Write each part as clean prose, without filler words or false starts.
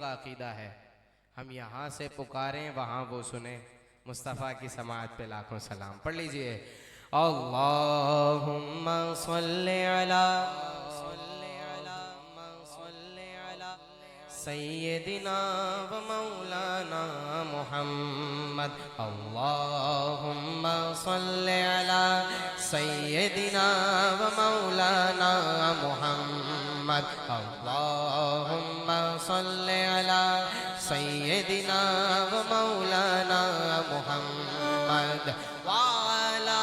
का अकीदा है। हम यहाँ से पुकारें वहाँ वो सुने। मुस्तफ़ा की समाअत पे लाखों सलाम। पढ़ लीजिए। अल्लाहुम्मा सल्ली अला सय्यदिना व मौलाना मुहम्मद। अल्लाहुम्मा सल्ली अला सय्यदिना व मौलाना मुहम्मद। अल्लाहुम्मा सल्ली अला सय्यदिना व मौलाना मुहम्मद वाला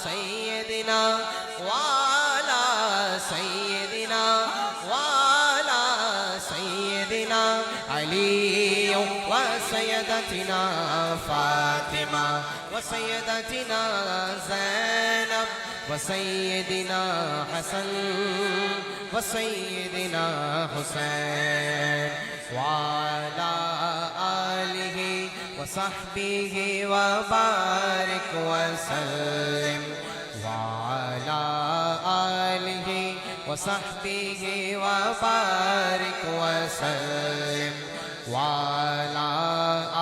सय्यदिना वाला सय्यदिना वाला सय्यदिना अली व सय्यदतिना फातिमा व सय्यदतिना ज़ैनब व सय्यदिना हसन व सय्यदिना हुसैन वाला आलिहि व सहबिहि व बारिक व सल्लिम वाला आलिहि व सहबिहि व बारिक व सल्लिम वाला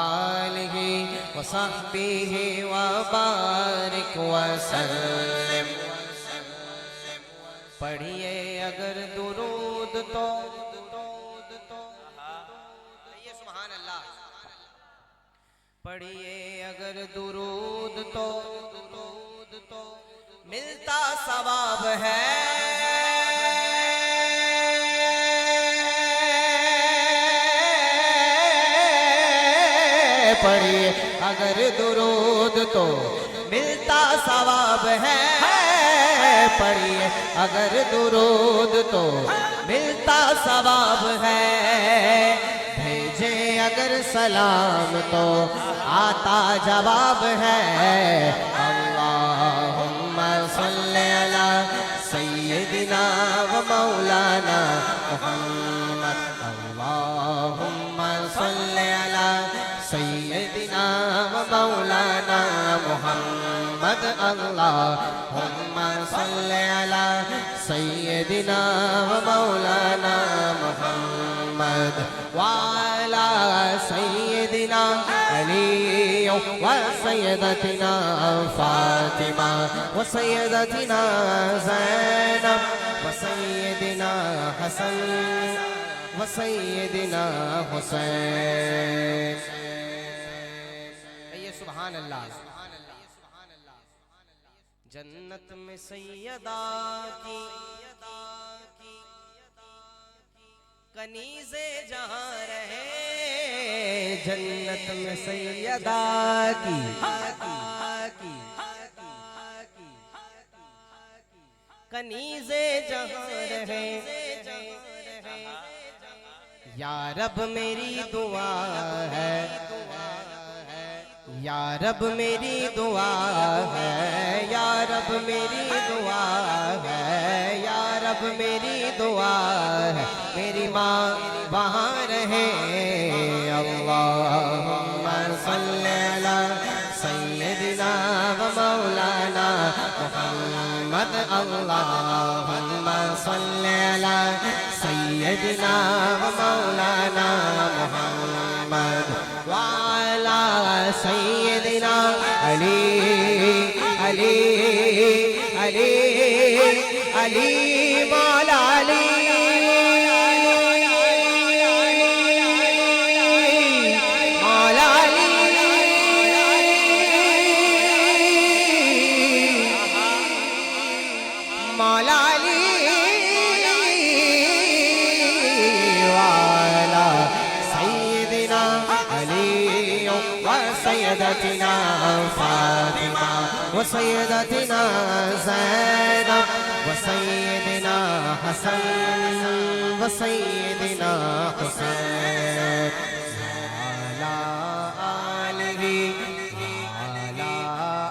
आलिहि व सहबिहि व बारिक व सल्लिम। पढ़िए अगर दुरूद तो सुभान अल्लाह। पढ़िए अगर दुरूद तो मिलता सवाब है। पढ़िए अगर दुरूद तो मिलता सवाब है। पढ़िए अगर दुरूद तो मिलता सवाब है। भेजे अगर सलाम तो आता जवाब है। अल्लाहुम्मा सल्ली अला सय्यदिना व मौलाना मुहम्मद। अल्लाहुम्मा सल्ली अला सय्यदिना व मौलाना मुहम्मद। अल्लाहुम्मा सल्ली अला सय्यदिना व मौलाना मुहम्मद वाला सय्यदिना अली व सय्यदतिना फातिमा व सय्यदतिना ज़ैनब व सय्यदिना हसन व सय्यदिना हुसैन। सुभान अल्लाह। जन्नत में सैयदा की कनीज़े जहाँ रहे। जन्नत में सैयदा की कनीज़े जहाँ रहे। या रब मेरी दुआ है, या रब मेरी दुआ है, या रब मेरी दुआ है, या रब मेरी दुआ है। मेरी माँ वहाँ रहे। अल्लाहुम्मा सल्ली अला सय्यदिना व मौलाना मुहम्मद। अल्लाहुम्मा सल्ली अला सय्यदिना व मौलाना मुहम्मद वाला सय्यदिना अली अली अली अली मौला अली मौला अली मौला अली वाला सय्यदिना अली व सय्यदतिना फातिमा व सय्यदतिना ज़ैनब व सय्यदिना हसन व सय्यदिना हुसैन वाला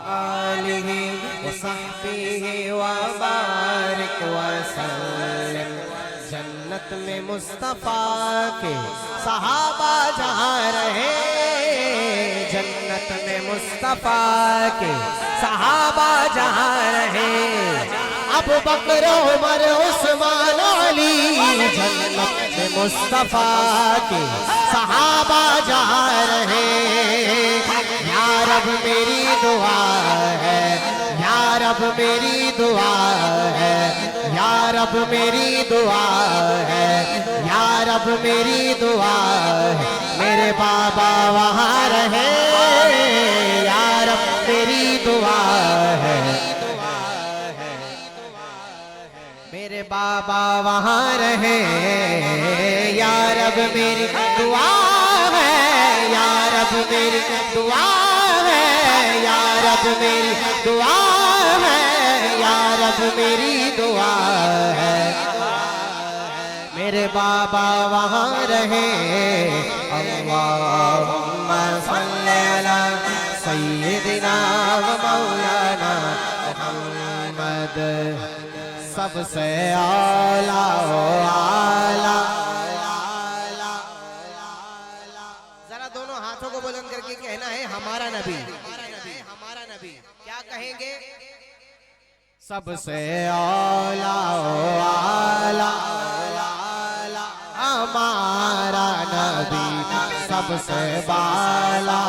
आलिहि व सहबिहि व बारिक व सल्लिम। जन्नत में मुस्तफ़ा के सहाबा जहाँ रहे। जन्नत में मुस्तफ़ा के सहाबा जहाँ रहे। अबू बकर उमर उस्मान अली जन्नत में मुस्तफा के सहाबा जा रहे। या रब मेरी दुआ है, या रब मेरी दुआ है, या रब मेरी दुआ है, या रब मेरी दुआ है, मेरे बाबा वहाँ रहे। या रब मेरी दुआ है, मेरे बाबा वहाँ रहे। या रब मेरी दुआ है, या रब मेरी दुआ है, या रब मेरी दुआ है, या रब मेरी दुआ है, मेरे बाबा वहाँ रहे। अल्लाहुम्मा सल्ली अला सय्यिदिना व मौलाना मुहम्मद सबसे आला आला। जरा दोनों हाथों को बुलंद करके कहना है हमारा नबी, हमारा नबी। क्या कहेंगे? सबसे आला आला हमारा नबी, सबसे बाला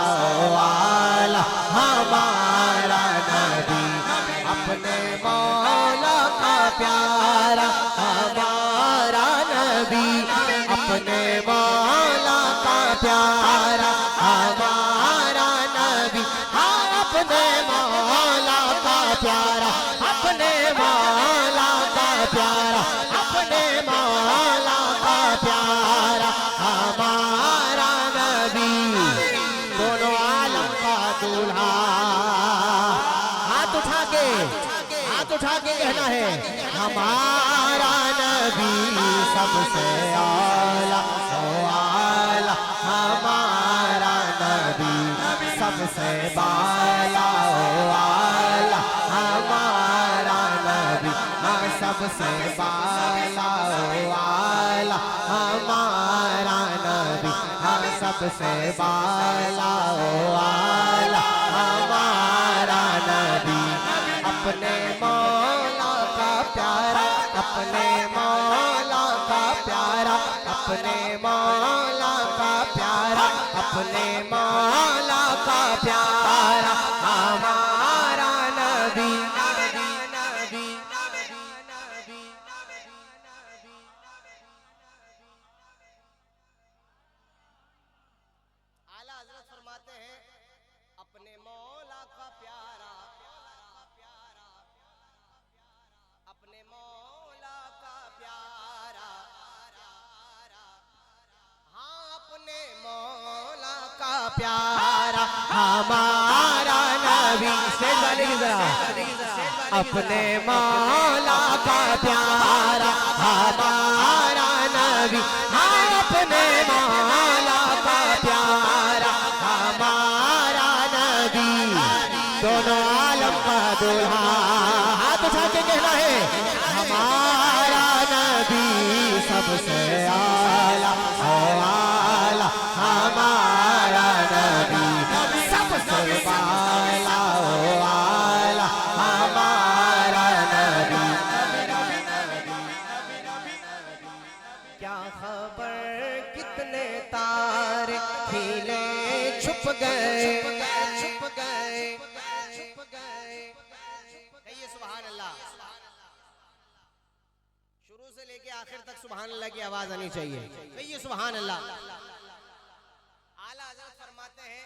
आला हमारा नबी, अपने मौला का प्यारा हमारा नबी, अपने मौला का प्यारा हमारा नबी। हाँ अपने मौला का प्यारा, अपने मौला का प्यारा, अपने मौला का प्यारा हमारा नबी, दोनों आलम का दूल्हा। हाथ उठा के, हाथ उठा के कहना है हमारा नबी सबसे आला आला, हमारा नबी सबसे बाला आला, हमारा नबी सबसे बाला आला, हमारा नबी सबसे बाला आला, हमारा नबी, अपने मौला का प्यारा, अपने मौला का प्यारा, अपने मौला का प्यारा, अपने मौला का प्यारा हमारा नबी। आला हज़रत फरमाते हैं अपने मौला का प्यारा, अपने मौला का प्यारा, हाँ अपने मौला का प्यारा हमारा नबी। स्टेज वाले की जरा, अपने मौला का प्यारा हमारा नबी, हाँ अपने मौला का प्यारा हमारा नबी, दोनों आलम का दूल्हा। हाथ उठा के कहना है हमारा नबी सबसे आला आला, हमारा नबी सबसे बाला आला, हमारा नबी। क्या खबर कितने तारे खिले छुप गए, छुप गए, छुप गए। कहिए सुभान अल्लाह। शुरू से लेके आखिर तक सुभान अल्लाह की आवाज आनी चाहिए। कहिए सुभान अल्लाह। आला हज़रत फरमाते हैं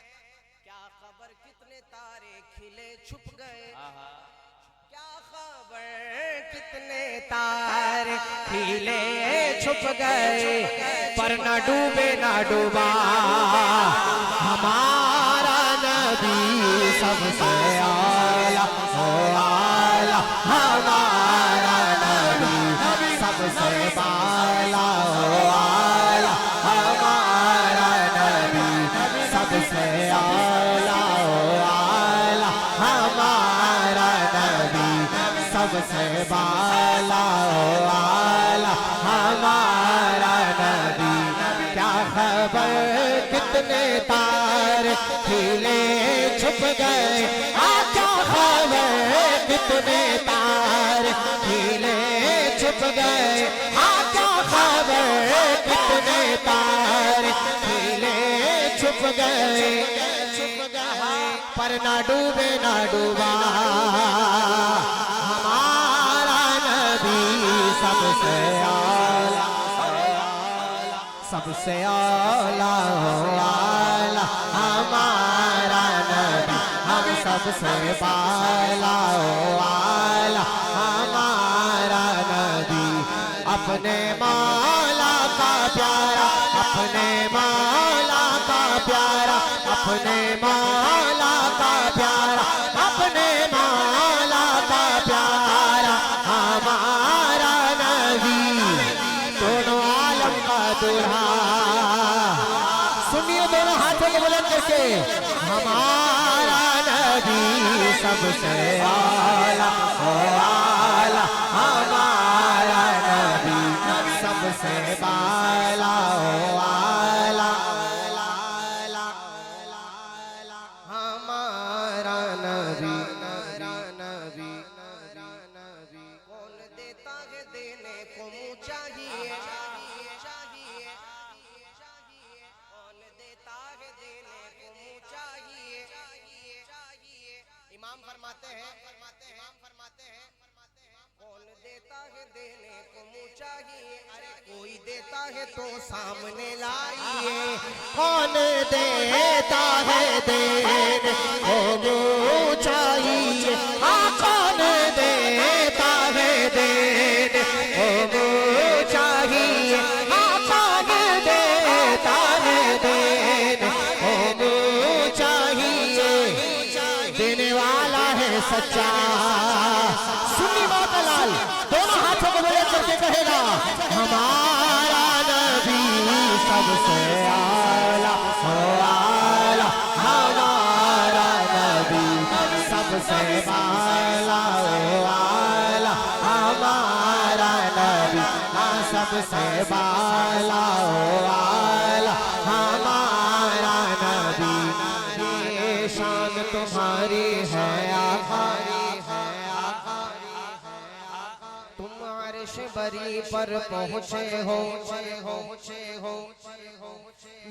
क्या खबर कितने तारे खिले छुप गए, क्या खबर कितने तारे खिले छुप गए, पर न डूबे न डूबा हमारा नबी सबसे आला आला, हमारा नबी सबसे बाला आला, हमारा नबी सबसे आला आला, हमारा नबी सबसे बाला आला, हमारा नबी। क्या खबर कितने तारे खिले छुप गए, क्या खबर कितने कितने तारे खिले छुप गए, हाँ क्या खबर कितने तारे खिले छुप गए, पर ना डूबे ना डूबा हमारा नबी सबसे आला, सबसे आला आला हमारा नबी, हम सबसे बाला आला हमारा नबी, अपने मौला का प्यारा, अपने मौला का प्यारा, अपने मौला का प्यारा, अपने मौला का प्यारा हमारा नबी, दोनों आलम का दूल्हा। सुनिए दोनों हाथों को बुलंद करके, हमारा नबी सबसे आला आला हमारा नबी, सबसे बाला आला हमारा नबी, नबी नबी। कौन देता है देने को मुँह चाहिए, कौन देता है देने को मुँह चाहिए। इमाम फरमाते हैं, कौन देता है देने को मुँह चाहिए, अरे कोई देता है तो सामने लाइए, कौन देता है देने को मुँह चाहिए, हाँ कौन देता है देने को मुँह चाहिए, हाँ कौन देता है देने को मुँह चाहिए, देने वाला है सच्चा। सुन्नी मातालाल दोनों हाथों को बुलंद करके कहेगा, हमारा नबी सबसे आला आला हमारा नबी, सबसे बाला आला हमारा नबी, हाँ सबसे बाला आला हमारा नबी, ये शान तुम्हारी है आका, तुम अर्श बरी पर पहुँचे हो,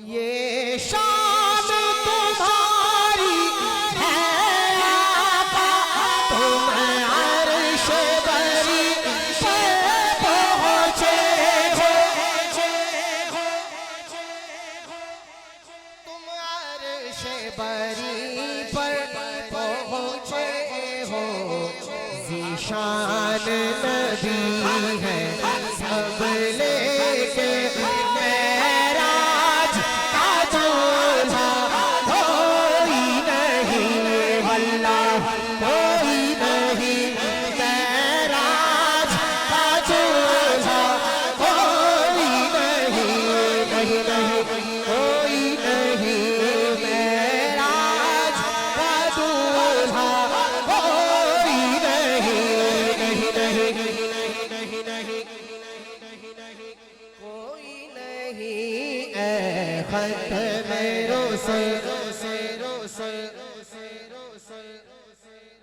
ये शान तुम्हारी है आका, तुम अर्श बरी पर पहुँचे हो, तुम अर्श बरी पर पहुँचे हो, ज़ीशान नबी है सब लेके मेराज का दूल्हा, कोई नहीं वल्लाह कोई नहीं, मेराज का दूल्हा कोई नहीं, नहीं नहीं कोई नहीं, मेराज का दूल्हा कोई नहीं, नहीं नहीं नहीं नहीं कोई नहीं, ऐ ख़त्मे रुसूल,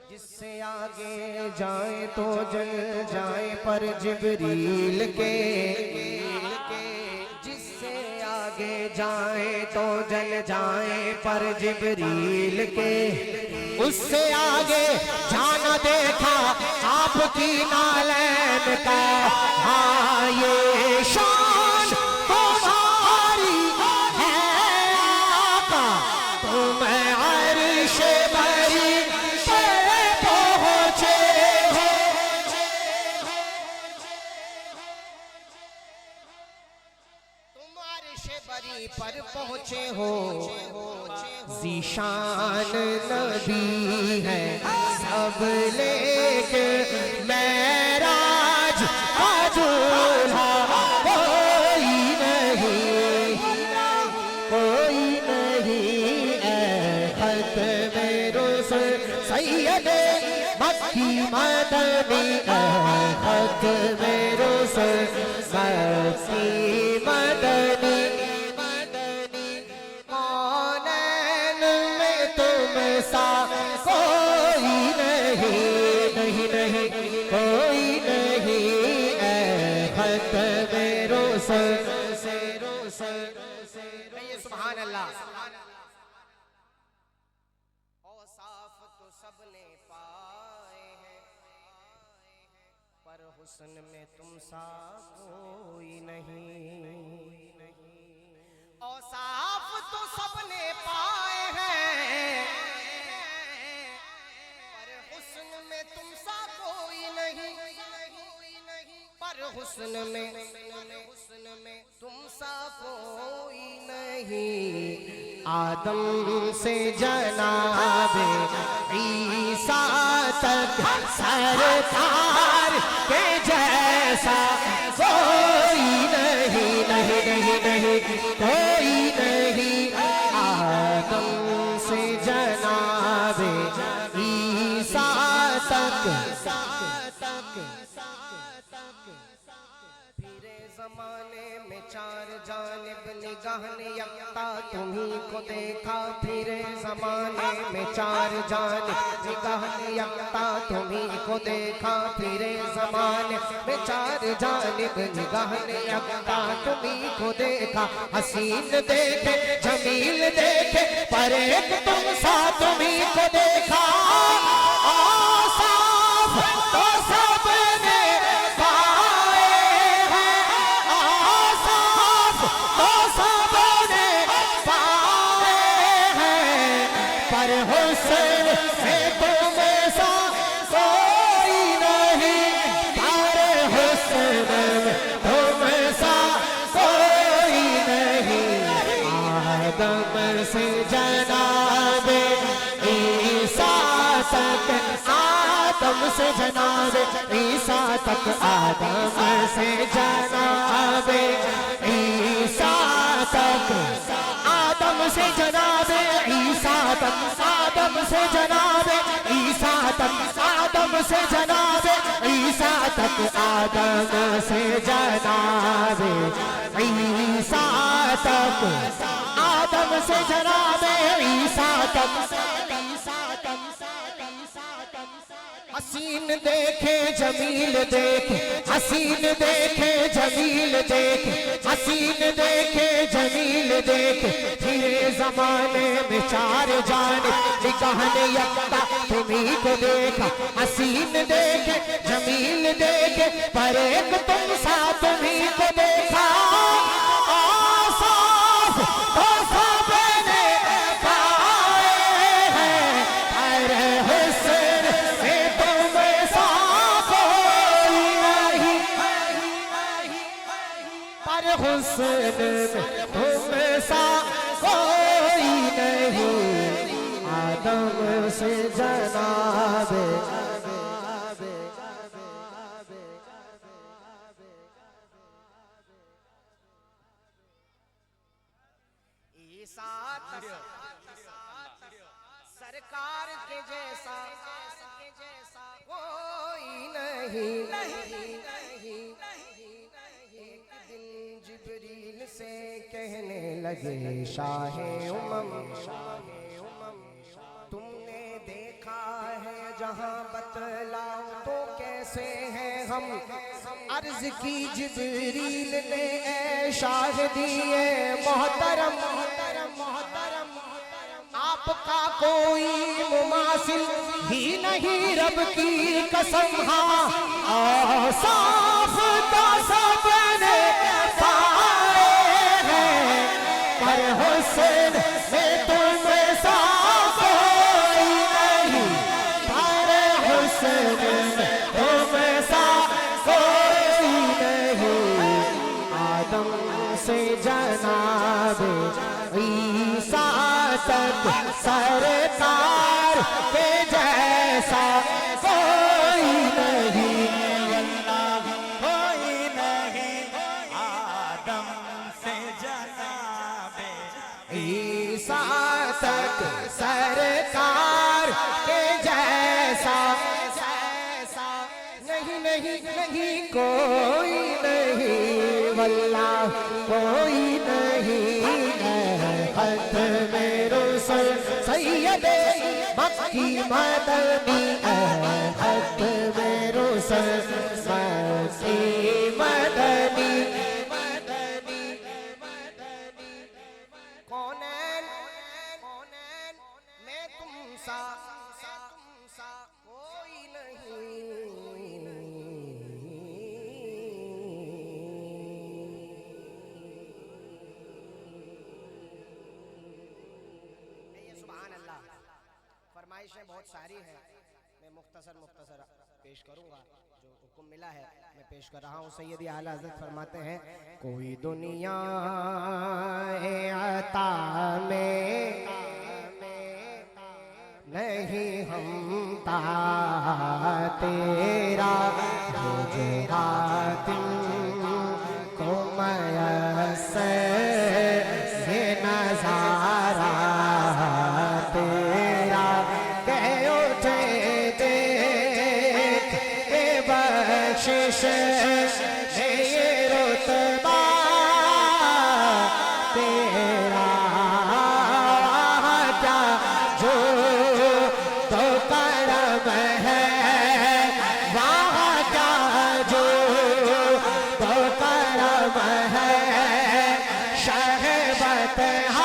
जिससे आगे जाए तो जल जाए पर जिब्रील के, जिससे आगे जाए तो जल जाए पर जिब्रील के, उससे आगे जाना देखा आपकी नालैन का, हाँ ये शान तुम्हारी है आका, तुम अर्श बरी पर पहुँचे हो, तुम अर्श बरी पर पहुँचे हो, ज़ीशान नबी है सब लेके मेराज का दूल्हा, कोई नहीं कोई नहीं, ऐ ख़त्मे रुसूल सैयदे मक्की मदनी, ऐ ख़त्मे रुसूल मक्की मदनी, सा कोई नहीं, नहीं सुभान अल्लाह। औसाफ तो सबने पाए हैं, पर हुस्न में तुम सा कोई नहीं। औसाफ तो सबने पाए हैं, पर हुस्न में तुम सा कोई नहीं। पर हुस्न में तुम सा कोई नहीं। आदम से जनाबे ईसा तक सरकार के जैसा कोई नहीं, नहीं नहीं नहीं कोई नहीं। आदम से जनाबे ईसा तक ज़माने में चार जानिब निगाह ने यकता तुम्ही को देखा। फिर ज़माने में चार जानिब निगाह ने यकता तुम्ही को देखा। फिर ज़माने में चार जानिब निगाह ने यकता तुम्ही को देखा। हसीन देखे जमील देखे, पर एक तुम सा तुम्ही को देखा। आदम से जनाबे ईसा तक, आदम से जनाबे ईसा तक, आदम से जनाबे ईसा तक, आदम से जनाबे ईसा तक, आदम से जनाबे ईसा तक, आदम से जनाबे ईसा तक, आदम से जनाबे ईसा तक, आदम से जनाबे ईसा तक। हसीन देखे जमील देखे, हसीन देखे जमील देखे, हसीन देखे जमील देखे। फिर ज़माने में चार जाने निगाह ने यकता तुम्ही को देखा। हसीन देखे जमील देखे, पर एक तुम सा तुम्ही को देखा। हुस्न में तुम सा कोई नहीं। आदम से जनाबे ईसा सरकार के जैसा कोई नहीं। जिब्रील से कहने लगे शाहे उमम, तुमने देखा है जहां बतलाओ तो कैसे हैं हम। अर्ज की जिब्रील ने ऐ शाह दिए मोहतरम, आपका कोई मुमासिल ही नहीं रब की कसम। हाँ साफ तो सबने पर हुस्न में तुम सा कोई नहीं। पर हुस्न में तुम सा कोई नहीं। आदम से जनाबे ईसा तक सरकार के जैसा कोई नहीं। कोई नहीं। आदम से जनाबे ईसा तक सरकार के जैसा नहीं नहीं नहीं कोई नहीं। वल्लाह कोई नहीं है। खत्म रुसूल सैयदे मक्की मदनी है। खत्म रुसूल मक्की मदनी। कौन है सा कोई नहीं। सुभान अल्लाह। फरमाइशें बहुत सारी हैं, मैं मुख्तसर पेश करूंगा, जो हुक्म मिला है मैं पेश कर रहा हूँ। सैयदी आला हज़रत फरमाते हैं, कोई दुनिया अता में नहीं हमता तेरा, मुझे हातिम को मयस्सर ये नज़ारा तेरा, कह उठे देख बख्शिश ये रुतबा तेरा, क्या जो तो करम है वहाँ, क्या जो तो करम है शहबत तेरा,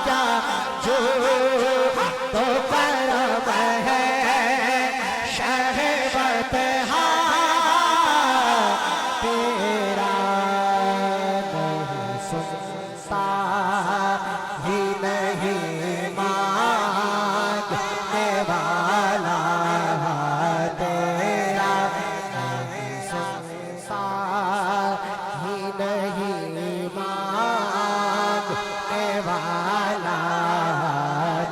क्या जो तो करम है शहबत तेरा, नहीं सुनता ही नहीं मांगने वाला तेरा, नहीं सुनता ही नहीं मांगने वाला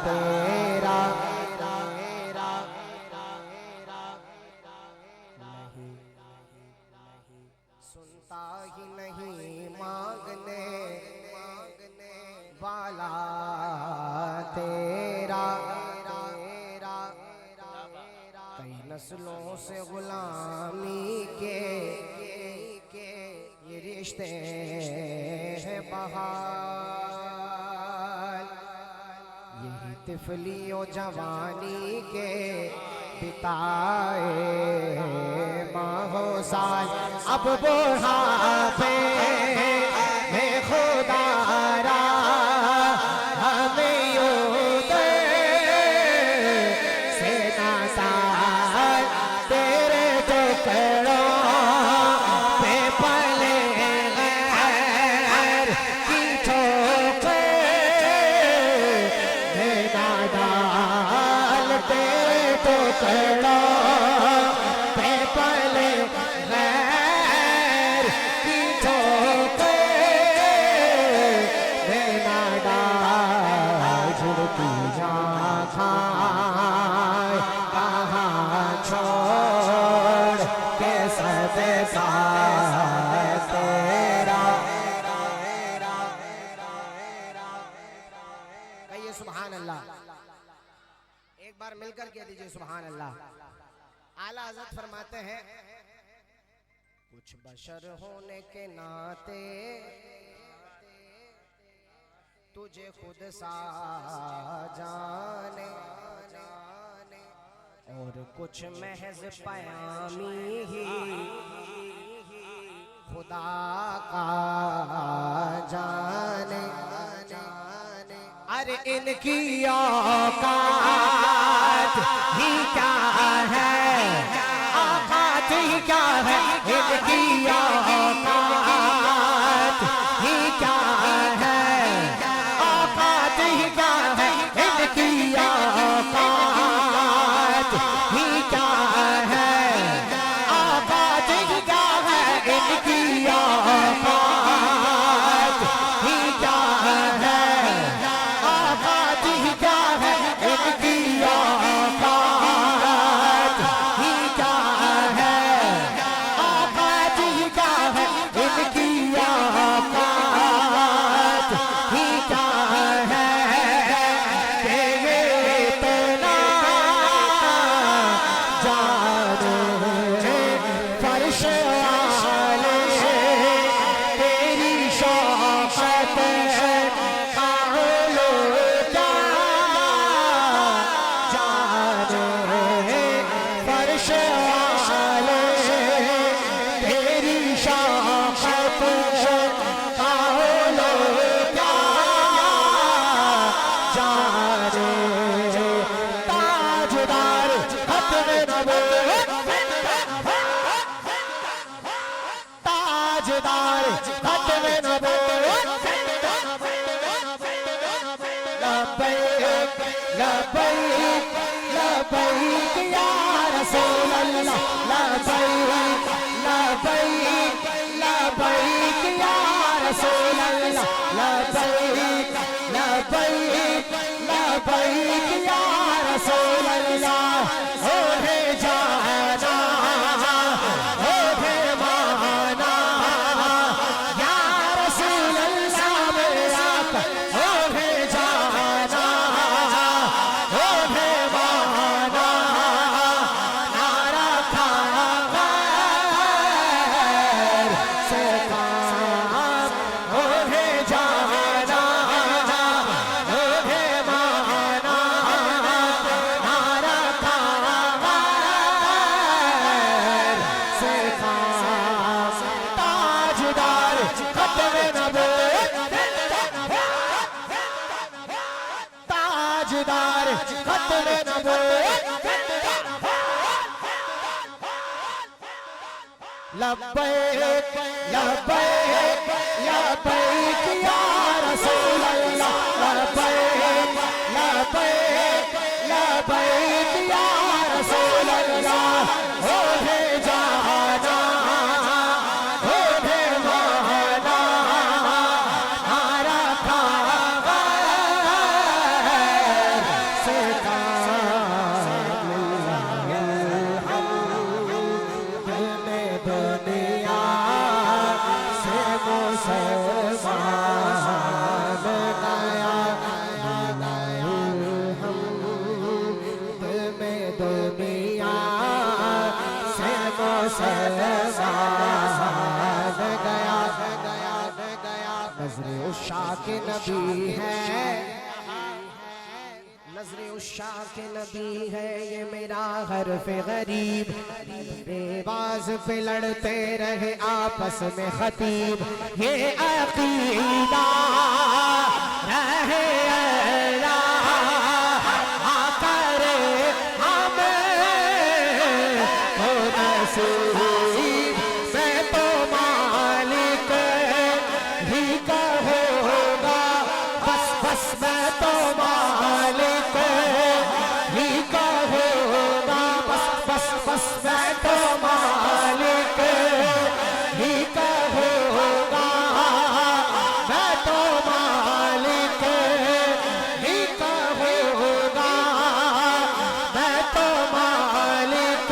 तेरा, सुनता ही नहीं मांगने वाला तेरा, कई नस्लों से गुलामी के ये रिश्ते हैं बहाल, यही तिफली और जवानी के बिताए माहो साल, अब बुढ़ापे में खुदारा हमें दे से नासाल, तेरे टुकड़ों पे पले गैर की ठोकर में ना डाल, तेरे टुकड़ों पे पले गैर की ठोकर में ना डाल, झुड़ती जान खाए कहाँ छोड़ के सदका तेरा, कहिए सुभान अल्लाह। एक बार मिलकर कह दीजिए सुभान अल्लाह। आला हज़रत फरमाते हैं, कुछ बशर होने के नाते तुझे खुद सा जाने, और कुछ महज पयामी ही खुदा का जाने, अरे इनकी औकात ही क्या है, औकात ही क्या है, इनकी औकात ही क्या है, औकात ही क्या है, इनकी औकात ही क्या है, औकात ही क्या है, इनकी औकात ही क्या है, औकात ही क्या है, इनकी औकात ही क्या है, औकात ही क्या है, इनकी ताजदार खत्म नबूवत लब्बैक लब्बैक लब्बैक या रसूल अल्लाह लब्बैक लब्बैक लब्बैक या रसूल अल्लाह लब्बैक लब्बैक लब्बैक या रसूल अल्लाह ओ है जाना ओ है माना या रसूल अल्लाह मेरा ओ है जाना ओ है माना नारा खाना से काम ओ है जाना ओ है माना नारा खाना से काम ताजदार खत्म नबूवत ताजदार खत्म नबूवत लब्बैक लब्बैक लब्बैक या रसूल अल्लाह लब्बैक लब्बैक लब्बैक या रसूल अल्लाह ओ है जाना ओ है माना नारा खाना से दुनिया से मुसलमान गया हम में दुनिया से मुसलमान गया नजरे उषा के नबी है नजरे उषा के नबी है ये मेरा हरफ गरीब बेबाज पे लड़ते रहे आपस में खतीब ये अकीदा रहे अल्लाह करे हमें तो नसीब से तो मालिक ही का होगा बस बस मैं तो मालिक ही का होगा बस बस बस मैं तो मालिक ही का होगा मैं तो मालिक ही का होगा मैं तो मालिक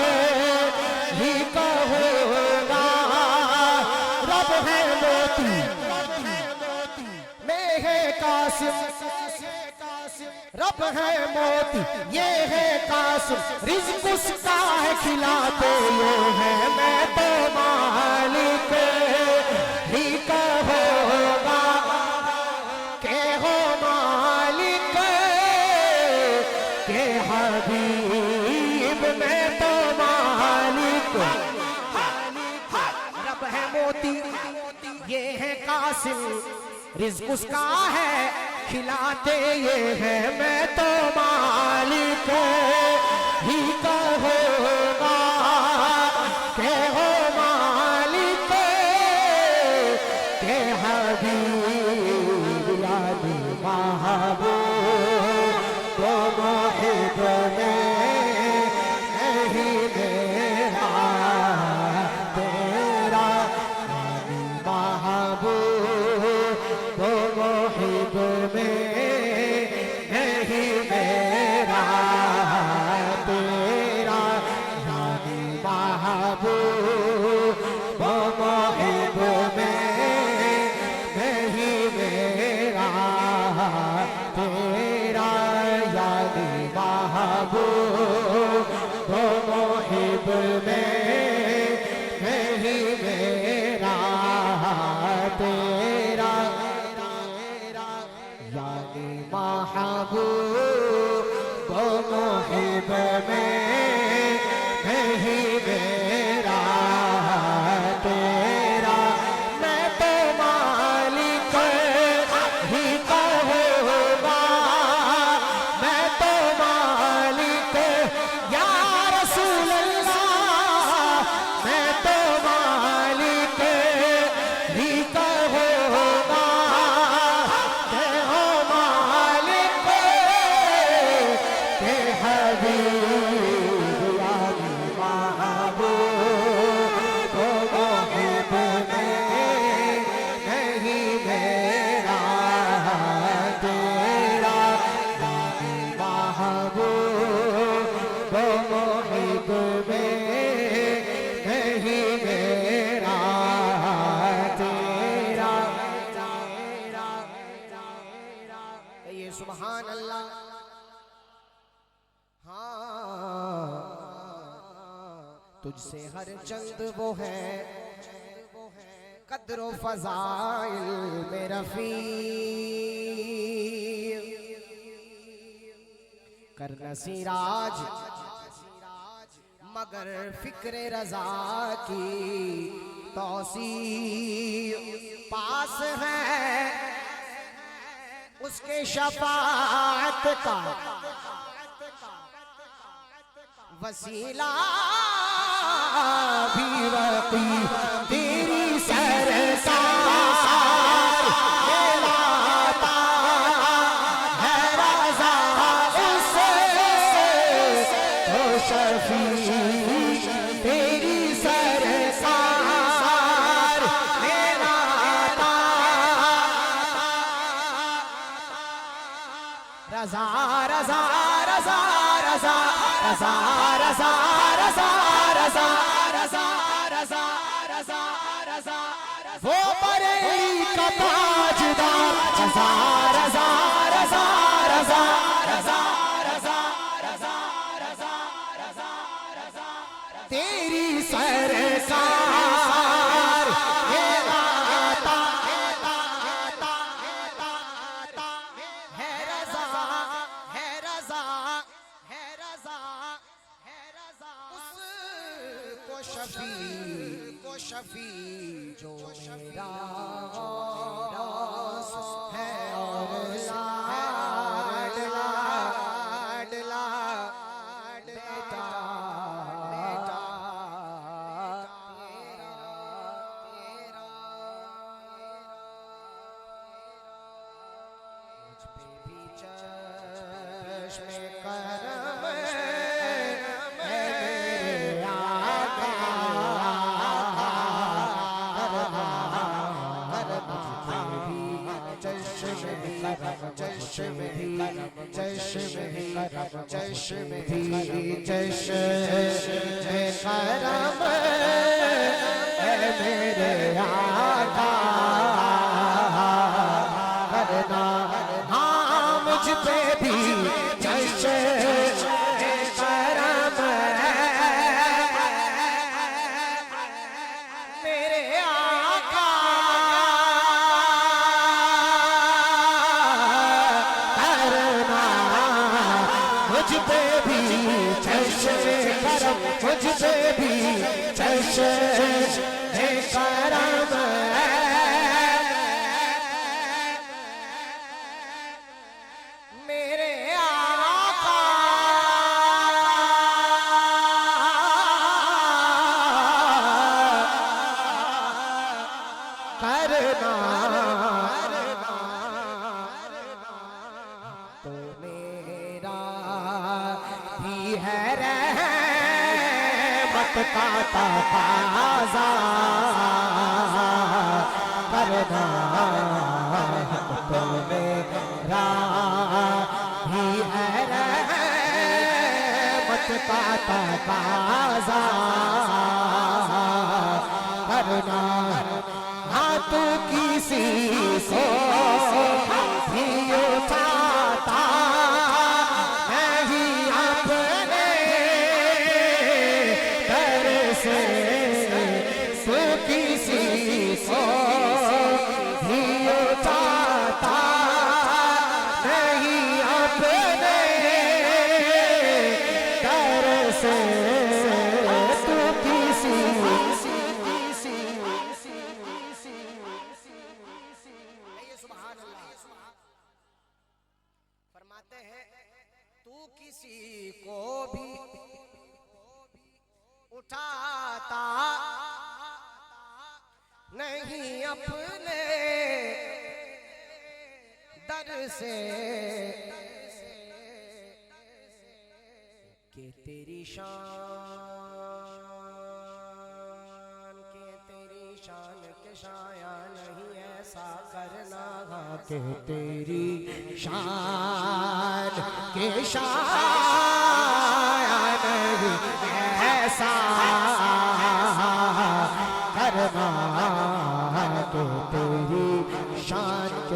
ही का होगा रब है मोती मैं है कासिम रब है मोती ये है कासिम रिज़्क़ उसका है खिलाते ये है मैं तो मालिक ही का होगा के हो मालिक के हबीब मैं तो मालिक रब है मोती ये है कासिम रिज़्क़ उसका है खिलाते ये है मैं तो मालिक ही का होगा के हो मालिक के हबीब याद महबूब तो मोहिब में नहीं मेरा तेरा महबूब तो मोहिब में नहीं मेरा तेरा यानी महबूब तो मोहिब में नहीं मेरा तेरा सुभान अल्लाह। हाँ तुझसे हर चंद वो है कद्रो फजाइल में रफी, करना सिराज मगर फिक्रे रजा की तौसी, पास है उसके शफाअत का वसीला भी वकी, तेरी सरकार कहलाता है रज़ा उससे तो शफी, तेरी सरकार कहलाता रज़ा रज़ा रज़ा रज़ा रज़ा रज़ा रज़ा रज़ा रज़ा रज़ा रज़ा रज़ा वो बरेली का ताजदार रज़ा रज़ा रज़ा रज़ा रज़ा रज़ा रज़ा रज़ा रज़ा रज़ा तेरी सरकार है आता है रज़ा है रज़ा है रज़ा है रज़ा उसको शफी जो मेरा है और लाडला लाडला बेटा बेटा तेरा मुझ पे भी चश्मे करम है मेरे आका, चश्मे भी करम है मेरे आका करना, हाँ मुझ पे भी चश्मे करम है मेरे आका करना, मुझ पे भी चश्मे करम, मुझ पे भी चश्मे करम है मेरे आका करना, तो मेरा भी है रहमत का तकाज़ा करना, तो मेरा भी है रहमत का तकाज़ा करना, हाँ तू किसी को भी उठाता नहीं अपने दर से, तू किसी को भी उठाता नहीं अपने दर से, तू किसी फरमाते हैं तू किसी को भी उठाता नहीं अपने दर से, कि तेरी शान के तेरी शान के शाया नहीं ऐसा करना, के तेरी शान के शाया नहीं ऐसा करना, के तेरी शान के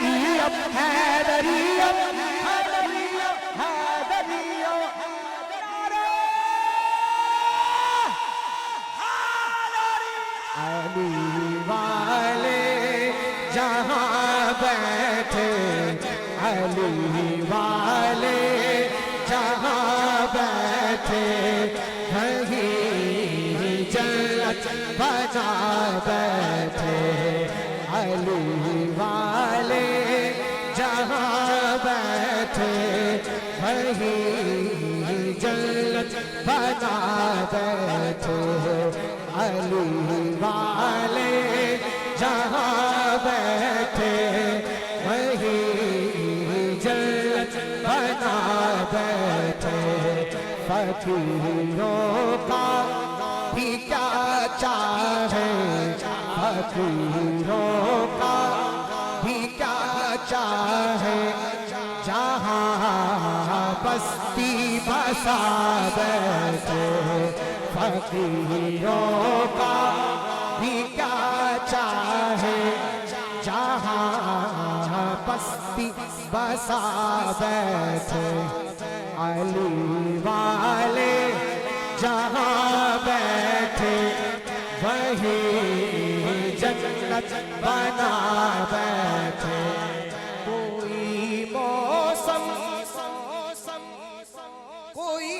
जहाँ बैठे अली वाले, जहाँ बैठे वहीं जन्नत बना बैठे अली वाले, जहाँ बैठे वहीं जन्नत बना बैठे अली वाले, जहाँ बैठे वहीं जन्नत बना बैठे। फकीरों का भी क्या चाहे, फकीरों का भी क्या चाहे, जहाँ बस्ती बसा बैठे। फकीरों का भी क्या चाहे, जहाँ बस्ती बसा बैठे अली वाले, जहाँ बैठे वहीं जन्नत बना बैठे। कोई मौसम कोई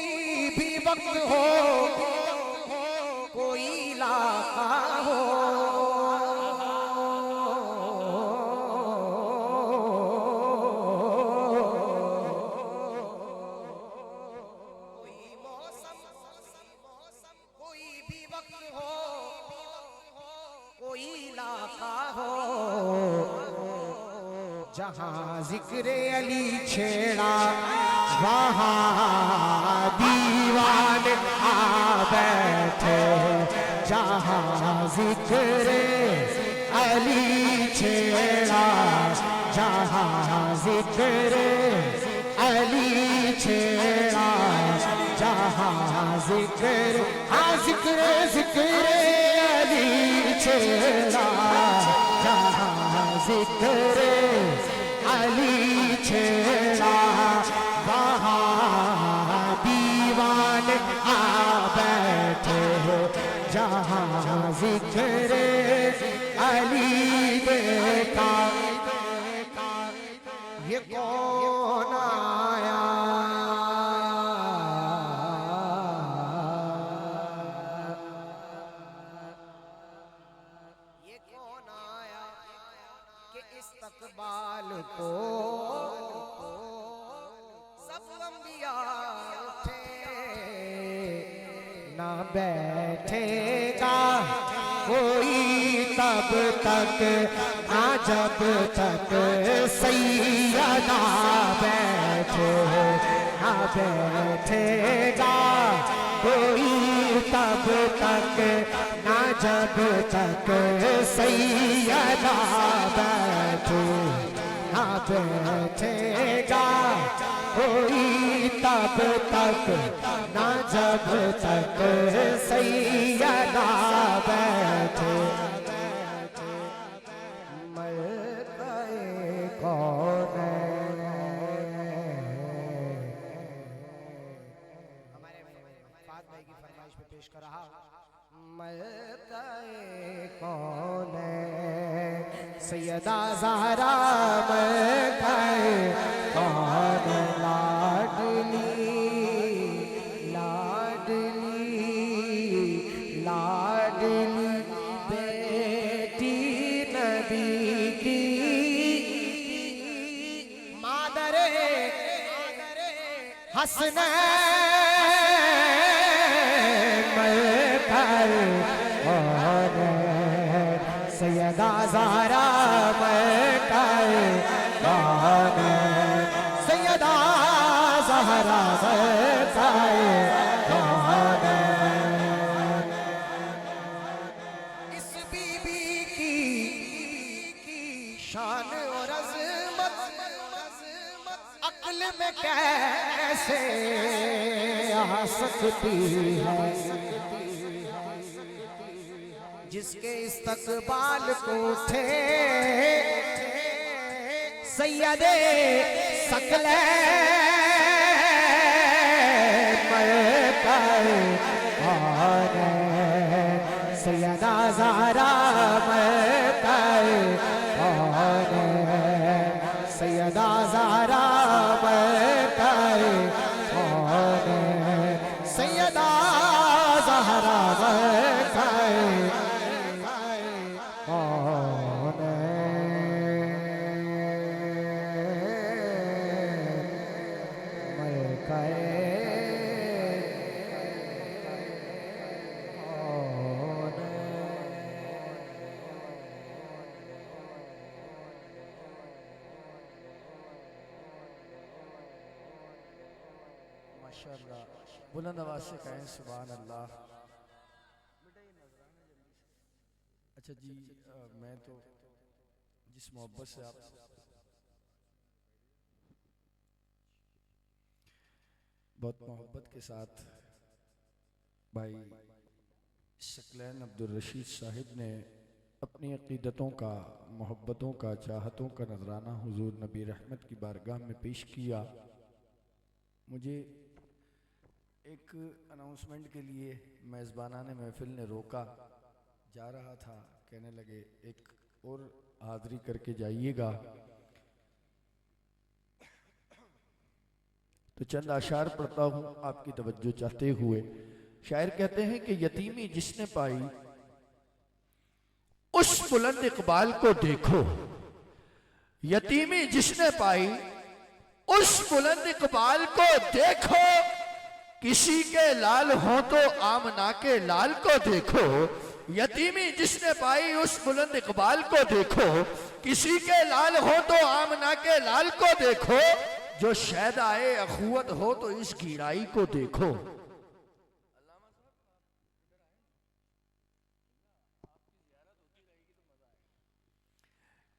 भी वक्त हो, कोई इलाका हो, कोई मौसम कोई भी वक्त हो, कोई इलाका हो, जहाँ जिक्र अली छेड़ा वहाँ दीवाने आ बैठे। जहाँ जिक्र अली छेड़ा, जहाँ जिक्र अली छेड़ा, जहाँ जिक्र जिक्र अली छेड़ा, जहाँ जिक्र अली छेड़ा, वहाँ दीवाने आ बैठे। जहाँ जिक्र अली देखा, ये कौन आया, ये कौन आया कि इस्तकबाल को सब अंबिया उठे। ना बैठेगा कोई तब तक, ना जब तक सैयदा बैठे। ना बैठेगा कोई तब तक, ना जब तक सैयदा बैठे। ना बैठेगा कोई तब तक, ना जब तक सैयदा बैठे। मर गए कौन हमारे फात भाई की फरमाइश पे पेश कर रहा। मर गए कौन सैयदा ज़हरा, मर गए कौन लाडली लाडली लाडली बेटी नबी की, मादरे हसनैन मर गए कौन सैयदा ज़हरा, मर गए कौन सैयदा ज़हरा, मर गए कौन। इस बीबी की शान और अज़मत अक्ल में कैसे आ सकती है। जिसके इस्तकबाल को उठे सैयदे सकले मर गए कौन सैयदा ज़हरा, मर गए कौन माशाअल्लाह, बुलंद आवाज से कहें सुभान अल्लाह। अच्छा जी, मैं तो जिस मोहब्बत से आप बहुत मोहब्बत के साथ भाई सकलैन अब्दुल रशीद साहिब ने अपनी अकीदतों का, मोहब्बतों का, चाहतों का नजराना हुजूर नबी रहमत की बारगाह में पेश किया, मुझे एक अनाउंसमेंट के लिए मेज़बाना ने महफिल ने रोका। जा रहा था, कहने लगे एक और हाज़री करके जाइएगा। तो चंद आशार पढ़ता हूँ आपकी तवज्जो चाहते हुए। शायर कहते हैं कि यतीमी जिसने पाई उस बुलंद इकबाल को देखो, यतीमी जिसने पाई उस बुलंद इकबाल को देखो, किसी के लाल हो तो आमना के लाल को देखो। यतीमी जिसने पाई उस बुलंद इकबाल को देखो, किसी के लाल हो तो आमना के लाल को देखो। जो शायद आए अखुवत हो तो इस गिराई को देखो।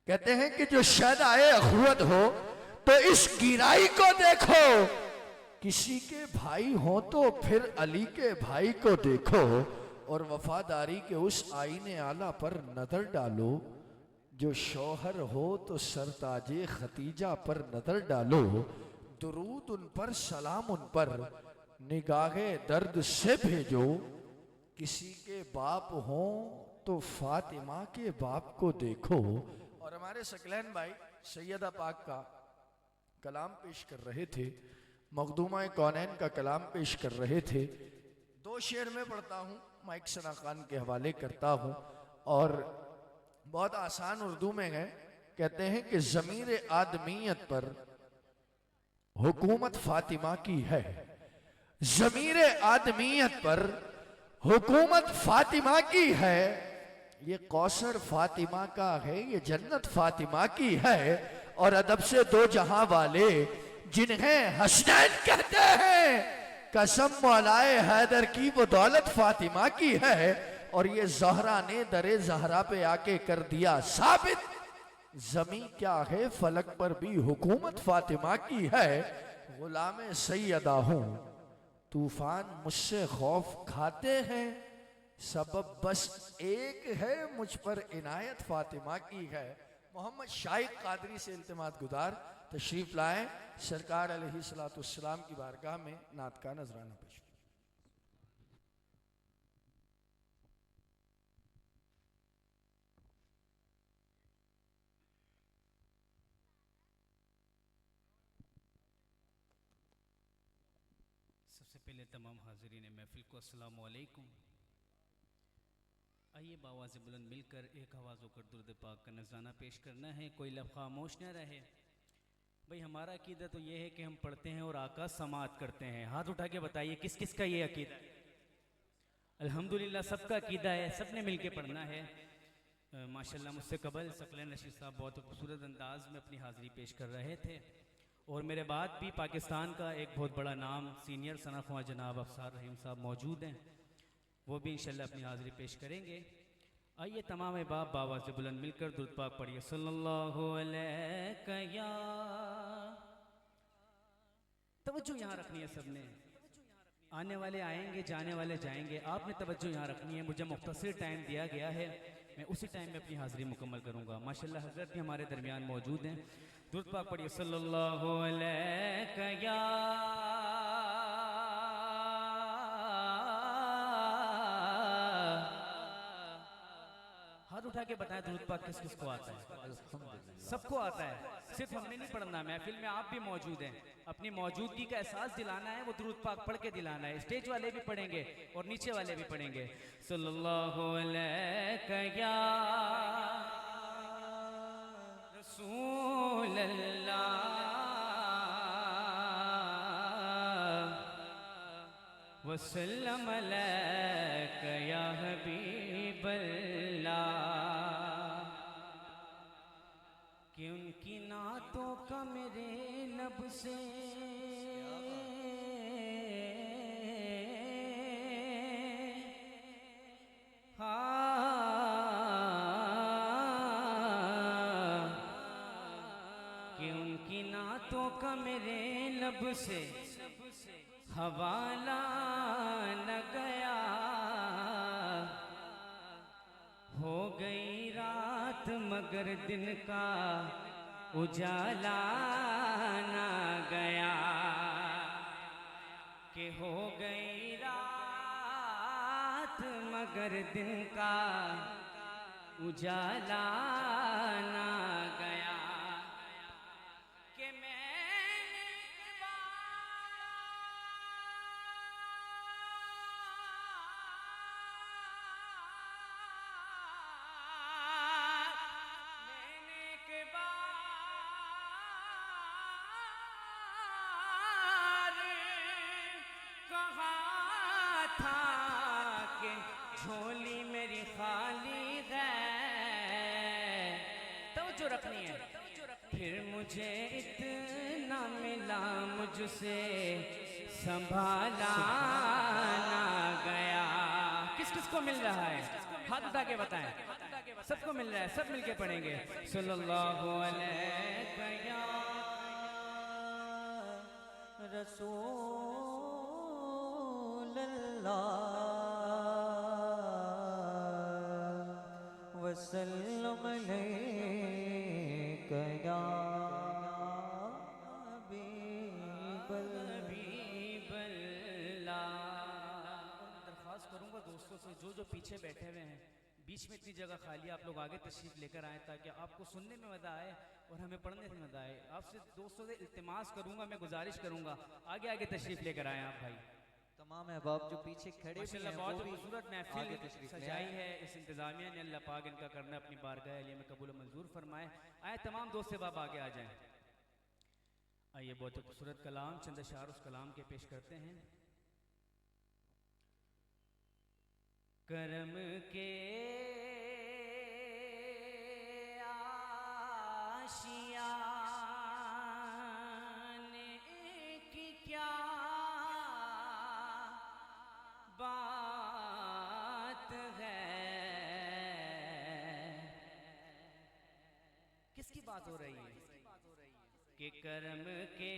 कहते हैं कि जो शायद आए अखुवत हो तो इस गिराई को देखो, किसी के भाई हो तो फिर अली के भाई को देखो। और वफादारी के उस आईने आला पर नजर डालो, जो शौहर हो तो सरताजे खतीजा पर नजर डालो। दुरूद उन पर, सलाम उन पर, निगाहे दर्द से भेजो। किसी के बाप हो तो फातिमा के बाप को देखो। और हमारे सकलैन भाई सैयदा पाक का कलाम पेश कर रहे थे, मखदूमा कौनैन का कलाम पेश कर रहे थे। दो शेर में पढ़ता हूँ, माइक सना खान के हवाले करता हूँ और बहुत आसान उर्दू में है। कहते हैं कि ज़मीर आदमियत पर हुकूमत फातिमा की है, ज़मीर आदमियत पर हुकूमत फातिमा की है। ये कौसर फातिमा का है, ये जन्नत फातिमा की है। और अदब से दो जहां वाले जिन्हें हसनैन कहते हैं, कसम मौलाए हैदर की वो दौलत फातिमा की है। और ये ज़हरा ने दरे ज़हरा पे आके कर दिया साबित, ज़मी क्या है फलक पर भी हुकूमत फातिमा की है। गुलाम सैयदा हूँ, तूफान मुझसे खौफ खाते हैं, सबब बस एक है मुझ पर इनायत फातिमा की है। मोहम्मद शाइक कादरी से इल्तिमास गुजार तशरीफ लाएं, सरकार अलैहिस्सलाम की बारगाह में नात का नजराना पेश। सबसे पहले तमाम हाज़रीन महफिल को अस्सलाम वालेकुम। आइए बावाज़ बुलंद मिलकर एक आवाज़ होकर दुरूद पाक का नज़राना पेश करना है। कोई लफ्ज़ खामोश न रहे। भाई हमारा अकीदा तो ये है कि हम पढ़ते हैं और आका समात करते हैं। हाथ उठा के बताइए किस किस का ये अकीदा है? अल्हम्दुलिल्लाह सबका अकीदा है, सब ने मिल के पढ़ना है। माशाल्लाह मुझसे कबल सकलैन रशीद साहब बहुत खूबसूरत अंदाज में अपनी हाज़िरी पेश कर रहे थे। और मेरे बाद भी पाकिस्तान का एक बहुत बड़ा नाम सीनियर सनाख्वा जनाब अफसार रहीम साहब मौजूद हैं, वो भी इंशाल्लाह अपनी हाज़िरी पेश करेंगे। आइए तमाम बाप बाबा से बुलंद मिलकर दुरूद पाक पढ़िए। सल्लल्लाहु अलैहि या, तवज्जो यहाँ रखनी है सबने। आने वाले आएंगे, जाने वाले जाएंगे, आपने तवज्जो यहाँ रखनी है। मुझे मुख्तसर टाइम दिया गया है, मैं उसी टाइम में अपनी हाज़िरी मुकम्मल करूँगा। माशाल्लाह हज़रत भी हमारे दरमियान मौजूद हैं। दुरूद पाक पढ़िए। सल्लल्लाहु अलैहि या हाथ उठा के बताएं दुरूद पाक किस किस को आता है? सबको आता है, सिर्फ हमने नहीं पढ़ना। महफिल में आप भी मौजूद हैं, अपनी मौजूदगी का एहसास दिलाना है, वो दुरूद पाक पढ़ के दिलाना है। स्टेज वाले भी पढ़ेंगे और नीचे वाले भी पढ़ेंगे। सल्लल्लाहु अलैहि या रसूल अल्लाह वसल्लम अलैका या हबीब अल्लाह। कि उनकी नातों का मेरे लब से बातों का मेरे लब से हवाला न गया, हो गई रात मगर दिन का उजाला न गया, कि हो गई रात मगर दिन का उजाला ना गया, कि मैंने के बार कहा था कि झोली मेरी खाली है, तवज्जो रखनी है। फिर मुझे इतना मिला मुझसे संभाला ना गया। किस किस को मिल रहा है? हाथ उठा के बताएं। सबको मिल रहा है, सब मिलके पढ़ेंगे। सल्लल्लाहु अलैहि या रसूल अल्लाह वसल्लम अलैका या हबीबल्लाह। दरख्वास्त करूंगा दोस्तों से, जो पीछे बैठे हुए हैं, बीच में इतनी जगह खाली, आप लोग आगे तशरीफ लेकर आए ताकि आपको सुनने में मजा आए और हमें पढ़ने में मजा आए। आपसे दोस्तों से इल्तिमास करूंगा, मैं गुजारिश करूंगा आगे आगे तशरीफ लेकर आए आप भाई। तमाम अहबाब जो पीछे खड़े भी हैं बहुत वो भी खूबसूरत आगे महफिल तशरीफ ले सजाई आए। है इस इंतजामिया ने। अल्लाह पाक इनका करना अपनी बारगाह अली में कबूल मंजूर फरमाए। आए तमाम दोस्त बाब आगे आ जाएं। आइए बहुत ही खूबसूरत कलाम, चंद अशार उस कलाम के पेश करते हैं। करम के आशियाने की क्या बात है। किसकी बात हो रही है? कि करम के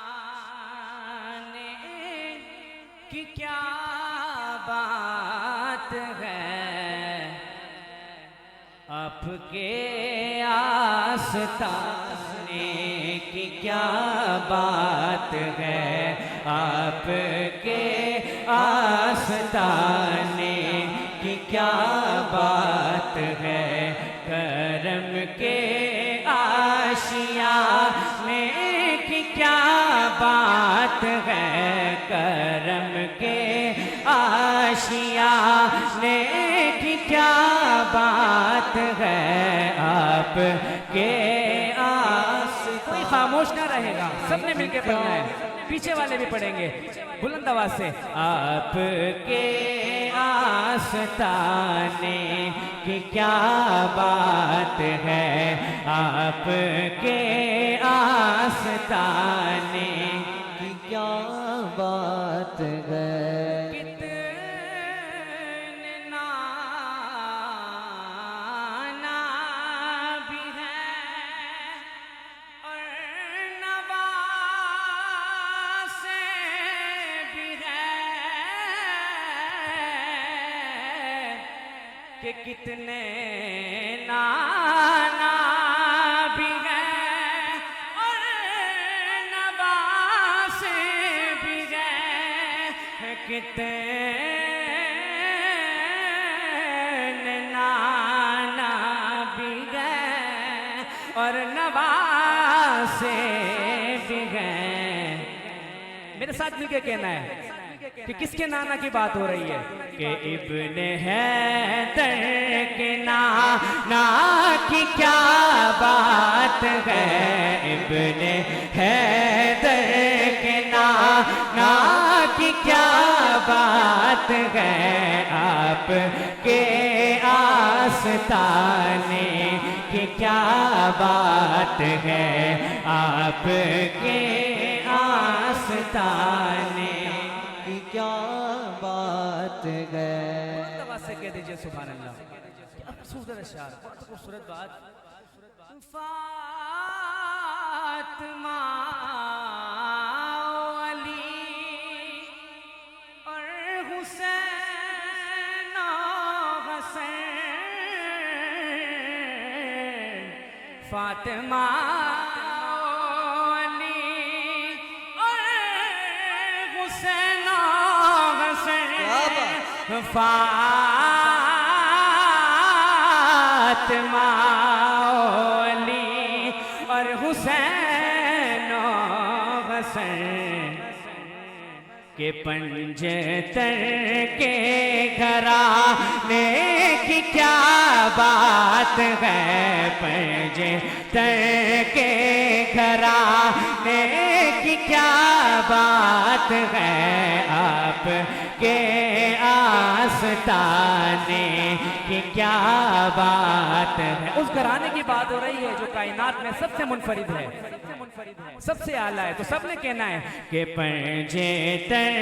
आशियाने की क्या बात है। आपके आस्ताने की क्या बात है। आपके आस्ताने की क्या बात है। करम के आशियाने की क्या बात है। करम के आशियाने की क्या बात है। आपके कोई खामोश ना रहेगा, सबने मिलके पढ़ना है। पीछे वाले भी पढ़ेंगे बुलंद आवाज से। आपके आस्ताने की क्या बात है। आपके आस्ताने की क्या बात है। कितने नाना भी हैं और नवासे भी हैं। कि कितने नाना भी हैं और नवासे भी हैं। कितने नाना भी हैं और नवासे भी हैं। मेरे साथ मिलके कहना है कि किसके नाना की बात हो रही है। कि इब्ने हैदर के नाना की क्या बात है। इब्ने हैदर के नाना की क्या बात है। आपके आस्ताने की क्या बात है। आपके आस्ताने की क्या बात है। से कह दीजिए सुभान अल्लाह। क्या खूबसूरत अशार, बहुत खूबसूरत बात। फातिमा अली और हुसैन हसन, फातिमा अली और हुसैन हसन, फातिमा अली और हुसैन हसन के पंजतर के घराने की क्या बात है, पंजतर के घराने की क्या बात है, आप के आस्ताने की क्या बात है। उस घराने की बात हो रही है जो कायनात में सबसे मुनफरिद है, सबसे आला है। तो सबने कहना है कि पंजेतर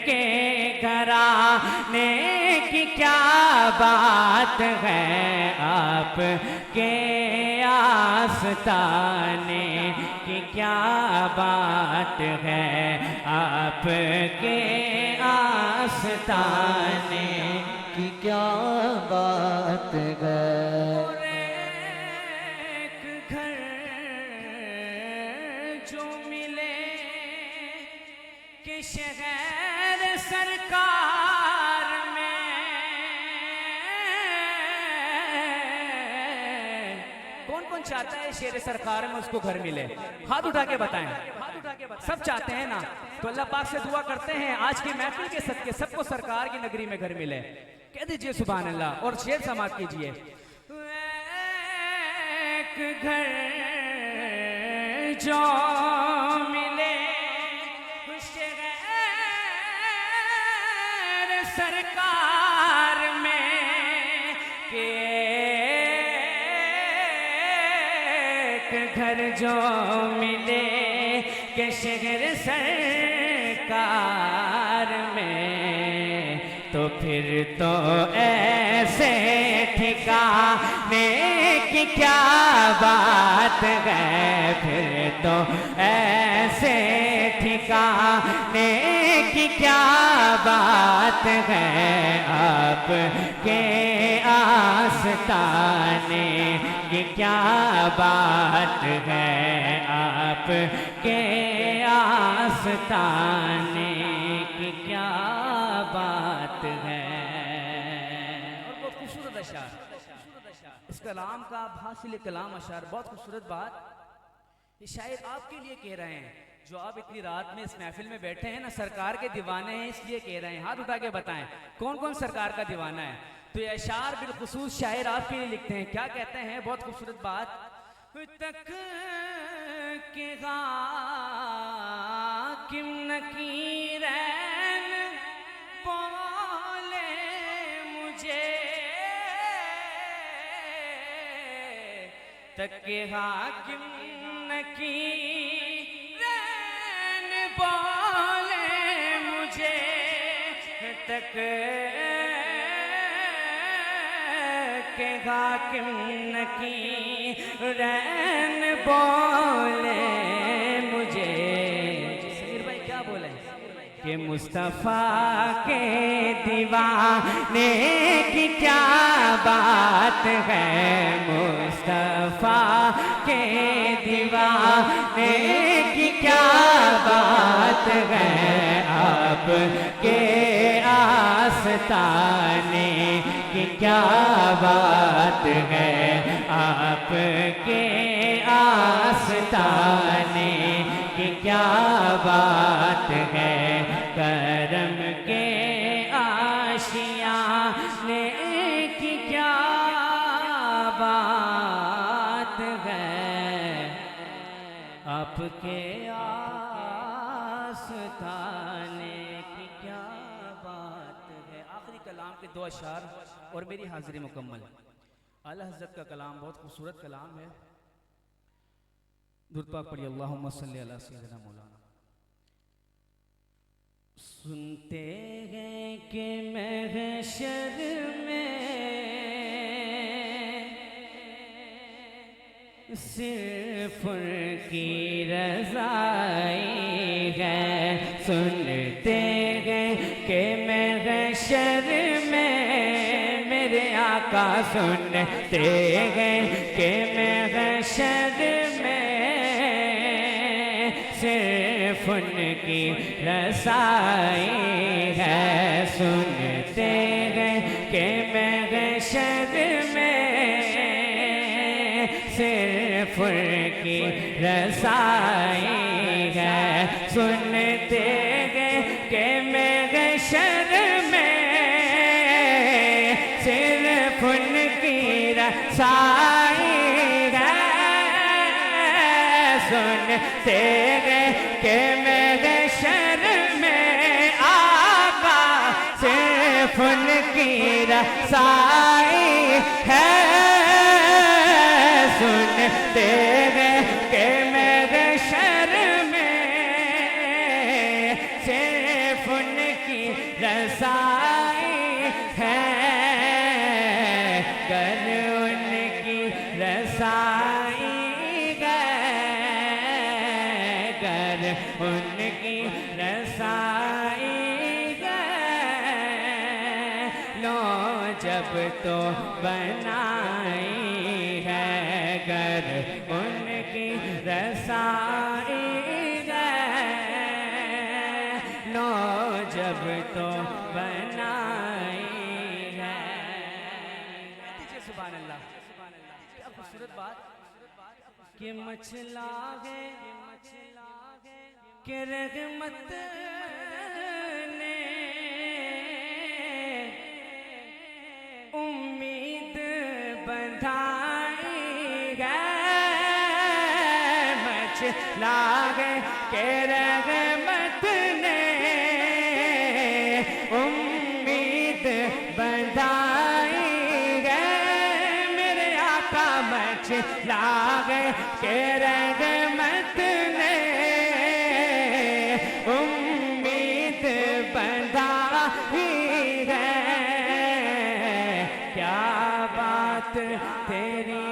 के घराने की क्या बात है, आप के आस्ताने की क्या बात है, आप के आस्ताने की क्या बात है। और एक घर जो मिले कि शहर सरकार में, कौन कौन चाहता है शेर सरकार में उसको घर मिले? हाथ उठा के बताएं। सब चाहते हैं ना? तो अल्लाह पाक से दुआ करते हैं आज की महफिल के सदके सबको सरकार की नगरी में घर मिले। कह दीजिए सुभान अल्लाह और शेर समाप्त कीजिए। एक घर जो मिले शहर सरकार में, के एक घर जो मिले के शहर सरकार में, तो फिर तो ऐसे ठिकाने की क्या बात है, फिर तो ऐसे ठिकाने की क्या बात है, आपके आस्ताने की क्या बात है, आपके आस्ताने की क्या बात है। और बहुत खूबसूरत अशार, इस कलाम का हासिल कलाम अशार, बहुत खूबसूरत बात। ये शायर आपके लिए कह रहे हैं जो आप इतनी रात में इस महफिल में बैठे हैं ना, सरकार के दीवाने हैं इसलिए कह रहे हैं। हाथ उठा के बताएं कौन कौन सरकार का दीवाना है। तो ये अशार बिलखुसूस शायर आपके लिए लिखते हैं। क्या कहते हैं? बहुत खूबसूरत बात। तक के हाकिम नकीरैन बोले मुझे, तक के हाकिम नकीरैन बोले मुझे, तक के हाकिम नकीरैन बोले मुझे। समीर भाई क्या बोले कि मुस्तफ़ा के दीवाने की क्या बात है, मुस्तफ़ा के दीवाने की क्या बात है, आपके आस्ताने की क्या बात है, आपके आस्ताने की क्या बात है, करम के आशियाने की क्या बात है, आपके आस्ताने की क्या बात है। आखिरी कलाम के दो अशार और मेरी हाजिरी मुकम्मल। आला हज़रत का कलाम बहुत खूबसूरत कलाम है। दुरूद पाक पढ़िए, अल्लाहुम्मा सल्ली अला सय्यिदिना मौलाना। सुनते हैं कि महशर में सिर्फ उनकी रज़ाई है। सुनते गए कि मैं हशर में मेरे आका, सुनते गए कि मैं हशर में सिर्फ उनकी रज़ाई है। सुनते गए कि मैं हशर में सिर्फ उनकी रज़ाई है। सुनते गए कि मैं हशर में सिर्फ उनकी रज़ाई है। सुनते गए कि मैं हशर में आका सिर्फ उनकी रज़ाई है। सुनते गए कि मैं हशर में सिर्फ उनकी रज़ाई है। कर उनकी रज़ाई गए, कर उनकी रज़ाई गए। लो जब तो बनाई है, कर उनकी रज़ाई गए। लो जब तो बनाई है। दीजिए सुभान अल्लाह। क्या खूबसूरत बात कि मचला है कि रहमत ने उम्मीद बंधाई है। मचला है कि रहमत ने उम्मीद बंधाई है। मेरे आका मचला है कि रहमत ने उम्मीद बंधाई है। क्या बात तेरी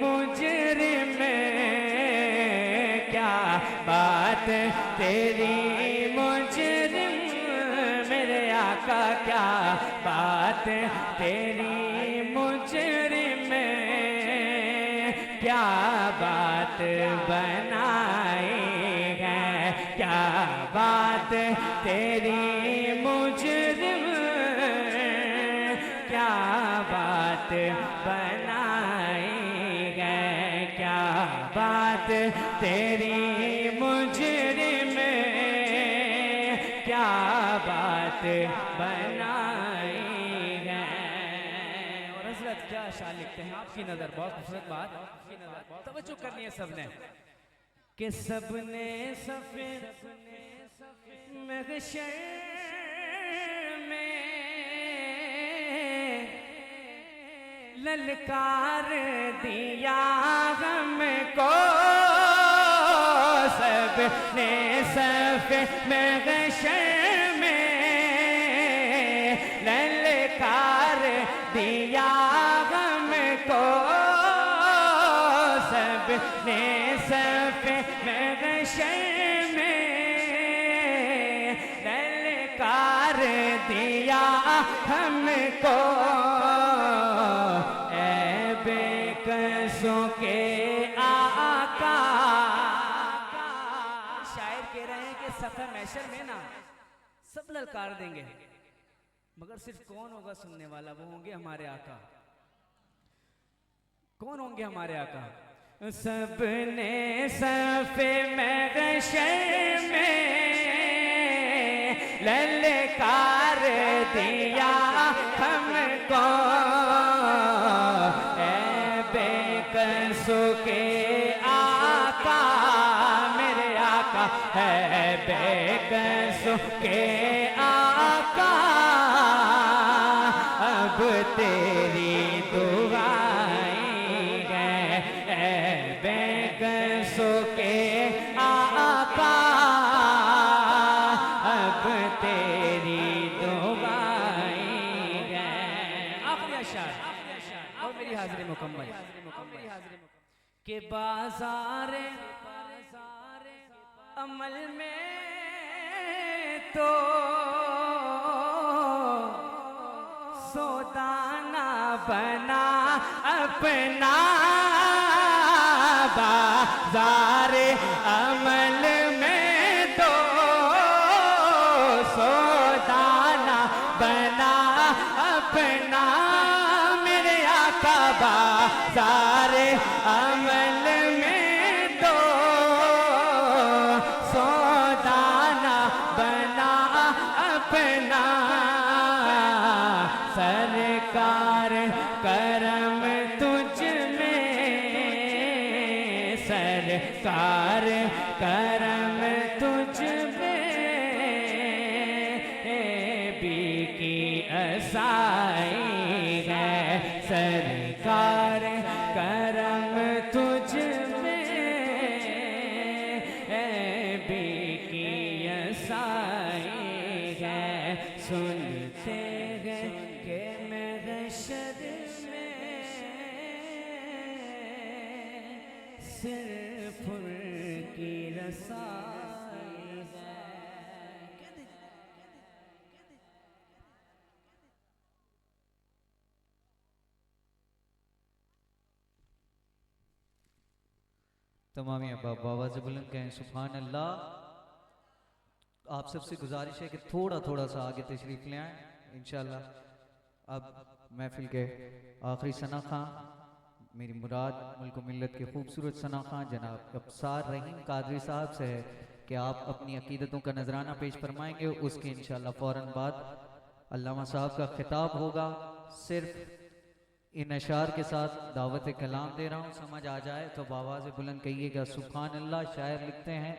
मुजरिम, क्या बात तेरी मुजरिम। मेरे आका क्या बात तेरी मुजरिम, क्या बात बनाई है। क्या बात तेरी मुजरिम, क्या बात बनाई है। क्या बात तेरी मुजरिम, क्या बात बनाई है। और हज़रत क्या शान लिखते हैं, आपकी नज़र बहुत खूबसूरत बात, तवज्जो करनी है सबने कि सबने सफ़ेद महशर में ललकार दिया हमको। सबने सफ़ेद महशर में ललकार दिया हमको। सबने सफ़ेद महशर में ललकार दिया हमको। ऐ बेकसों के आका, शायर कह रहे हैं कि सफ़े महशर में ना सब ललकार देंगे, मगर सिर्फ कौन होगा सुनने वाला? वो होंगे हमारे आका। कौन होंगे हमारे आका? सबने सफ़े महशर में ललकार दिया हमको। ऐ बेकसों के आका, मेरे आका है बेकसों के आका। अब तेरी दुआएं हैं बेकसों के आका। अब तेरी दुआएं हैं। आखिरी अशार और मेरी हाज़िरी मुकम्मल। कि बाजार अमल में तो सौदाना बना अपना, बाजार अमल में तो सौदाना बना अपना, मेरे आका बाजार अमल में तो सौदाना बना अपना, सरकार करम तुझ में, सरकार करम तुझ में, बीकी असाई है, सरकार करम तुझ में, बीकी असाई है, सुनते हैं कि महशर में सिर्फ उनकी रसाई है। तमामी अहबाब आवाज़ बुलंद कहें सुभान अल्लाह। आप सबसे गुजारिश है कि थोड़ा थोड़ा सा आगे तशरीफ ले आएं इंशाअल्लाह। अब महफिल के आखिरी सना खां, मेरी मुराद मुल्क मिल्लत के खूबसूरत सना खां जनाब अब्सार रहीम कादरी साहब से है कि आप अपनी अकीदतों का नजराना पेश फरमाएंगे। उसके इंशाअल्लाह फ़ौरन बाद अल्लामा साहब का खिताब होगा। सिर्फ इन अशार के साथ दावत कलाम दे रहा हूँ, समझ आ जाए तो आवाज़ बुलंद कहिएगा सुभान अल्लाह। शायर लिखते हैं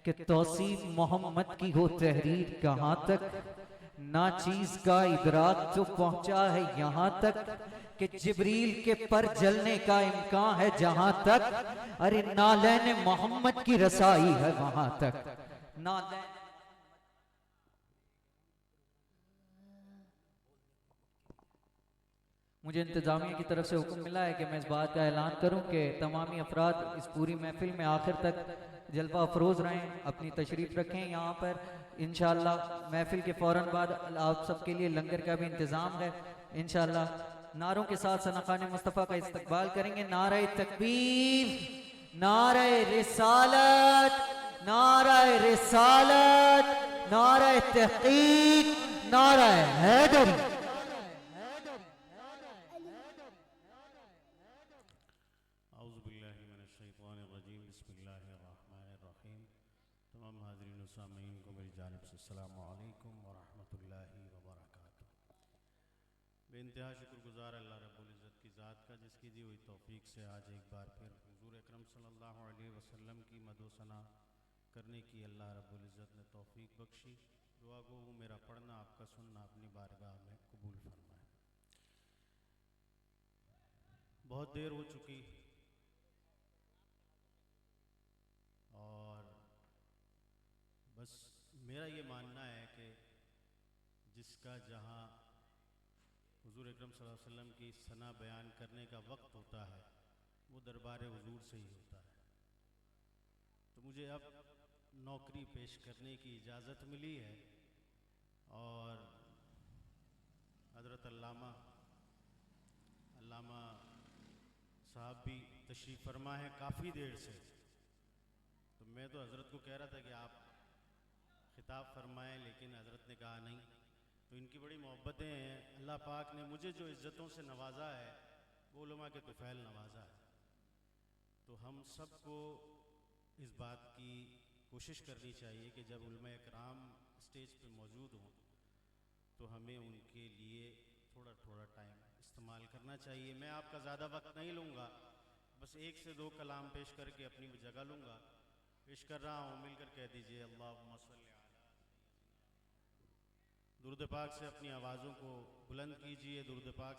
कि तौसीफ मोहम्मद की हो तहरीर कहाँ तक, ना चीज का इदराक तो पहुंचा है यहाँ तक, कि जिब्रील के पर जलने का इम्कान है जहां तक, अरे नालैन मोहम्मद की रसाई है वहां तक। नालैन मुझे इंतजामिया की तरफ से हुक्म मिला है कि मैं इस बात का ऐलान करूं कि तमामी अफराद इस पूरी महफिल में आखिर तक जलवा अफरोज रहें, अपनी तशरीफ रखें यहाँ पर। इंशाअल्लाह महफिल के फ़ौरन बाद आप सबके लिए लंगर का भी इंतज़ाम है इंशाअल्लाह। नारों के साथ सनाखाने मुस्तफ़ा का इस्तकबाल करेंगे। नारे तकबीर, नारे रिसालत, नारे रिसालत, नारे तहकीक, नारे हैदरी। औज़ुबिल्लाहिमिनश्शैतानिर्रजीम, बिस्मिल्लाहिर्रहमानिर्रहीम। तमाम हाज़रीन व सामीईन को मेरी जानिब से अस्सलामु अलैकुम व रहमतुल्लाहि व बरकातुहू। बेइंतहा शुक्रगुज़ार अल्लाह रब्बुल इज़्ज़त की ज़ात का, जिसकी दी हुई तौफ़ीक से आज एक बार फिर हुज़ूर अकरम सल्लल्लाहु अलैहि वसल्लम की मदो सना करने की अल्लाह रब्बुल इज़्ज़त ने तौफ़ीक बख्शी। दुआ गो वो मेरा पढ़ना आपका सुनना अपनी बारगाह में कबूल फरमाए। बहुत देर हो चुकी और बस मेरा ये मानना है कि जिसका जहाँ हुज़ूर अकरम सल्लल्लाहु अलैहि वसल्लम की सना बयान करने का वक्त होता है वो दरबार हुज़ूर से ही होता है। तो मुझे अब नौकरी पेश करने की इजाज़त मिली है और हज़रत अल्लामा साहब भी तशरीफ़ फरमा है काफ़ी देर से। तो मैं तो हज़रत को कह रहा था कि आप खिताब फरमाएं, लेकिन हज़रत ने कहा नहीं। तो इनकी बड़ी मोहब्बतें हैं। अल्लाह पाक ने मुझे जो इज़्ज़तों से नवाजा है वो उलमा के तुफ़ैल नवाजा है। तो हम सबको इस बात की कोशिश करनी चाहिए कि जब उलमा इकराम स्टेज पे मौजूद हों तो हमें उनके लिए थोड़ा थोड़ा टाइम इस्तेमाल करना चाहिए। मैं आपका ज़्यादा वक्त नहीं लूँगा, बस 1 से 2 कलाम पेश करके अपनी जगह लूँगा। पेश कर रहा हूँ, मिलकर कह दीजिए अल्लाहुम्मा सल्ली अला। दुरूद पाक से अपनी आवाज़ों को बुलंद कीजिए, दुरूद पाक